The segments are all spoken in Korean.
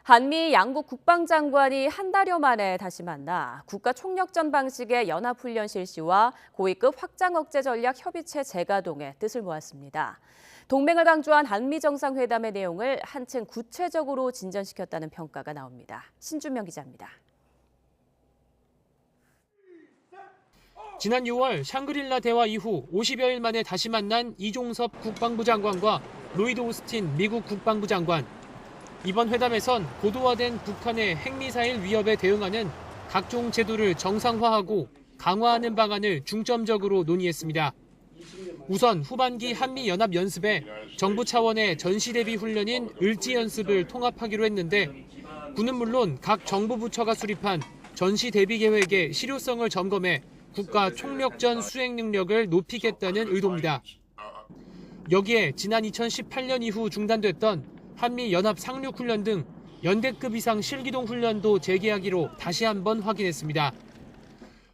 한미 양국 국방장관이 한 달여 만에 다시 만나 국가총력전 방식의 연합훈련 실시와 고위급 확장 억제 전략 협의체 재가동에 뜻을 모았습니다. 동맹을 강조한 한미 정상회담의 내용을 한층 구체적으로 진전시켰다는 평가가 나옵니다. 신준명 기자입니다. 지난 6월 샹그릴라 대화 이후 50여일 만에 다시 만난 이종섭 국방부 장관과 로이드 오스틴 미국 국방부 장관. 이번 회담에선 고도화된 북한의 핵미사일 위협에 대응하는 각종 제도를 정상화하고 강화하는 방안을 중점적으로 논의했습니다. 우선 후반기 한미연합연습에 정부 차원의 전시대비 훈련인 을지연습을 통합하기로 했는데 군은 물론 각 정부 부처가 수립한 전시대비 계획의 실효성을 점검해 국가 총력전 수행 능력을 높이겠다는 의도입니다. 여기에 지난 2018년 이후 중단됐던 한미 연합 상륙훈련 등 연대급 이상 실기동 훈련도 재개하기로 다시 한번 확인했습니다.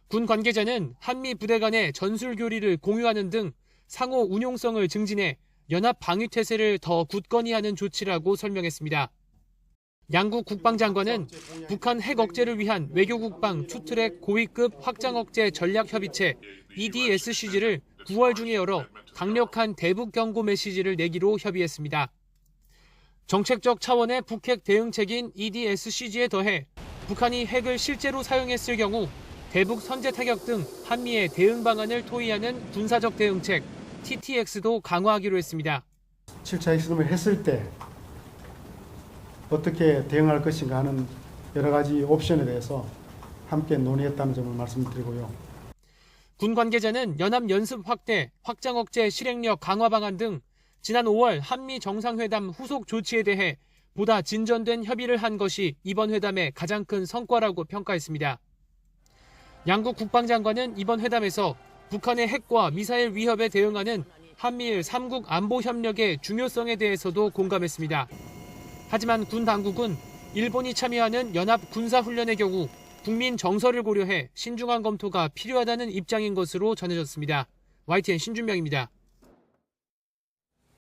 군 관계자는 한미 부대 간의 전술 교리를 공유하는 등 상호 운용성을 증진해 연합 방위 태세를 더 굳건히 하는 조치라고 설명했습니다. 양국 국방장관은 북한 핵 억제를 위한 외교국방 투트랙 고위급 확장 억제 전략 협의체 EDSCG를 9월 중에 열어 강력한 대북 경고 메시지를 내기로 협의했습니다. 정책적 차원의 북핵 대응책인 EDSCG에 더해 북한이 핵을 실제로 사용했을 경우 대북 선제 타격 등 한미의 대응 방안을 토의하는 군사적 대응책 TTX도 강화하기로 했습니다. 7차 핵실험을 했을 때 어떻게 대응할 것인가 하는 여러 가지 옵션에 대해서 함께 논의했다는 점을 말씀드리고요. 군 관계자는 연합연습 확대, 확장 억제 실행력 강화 방안 등 지난 5월 한미 정상회담 후속 조치에 대해 보다 진전된 협의를 한 것이 이번 회담의 가장 큰 성과라고 평가했습니다. 양국 국방장관은 이번 회담에서 북한의 핵과 미사일 위협에 대응하는 한미일 3국 안보 협력의 중요성에 대해서도 공감했습니다. 하지만 군 당국은 일본이 참여하는 연합 군사훈련의 경우 국민 정서를 고려해 신중한 검토가 필요하다는 입장인 것으로 전해졌습니다. YTN 신준명입니다.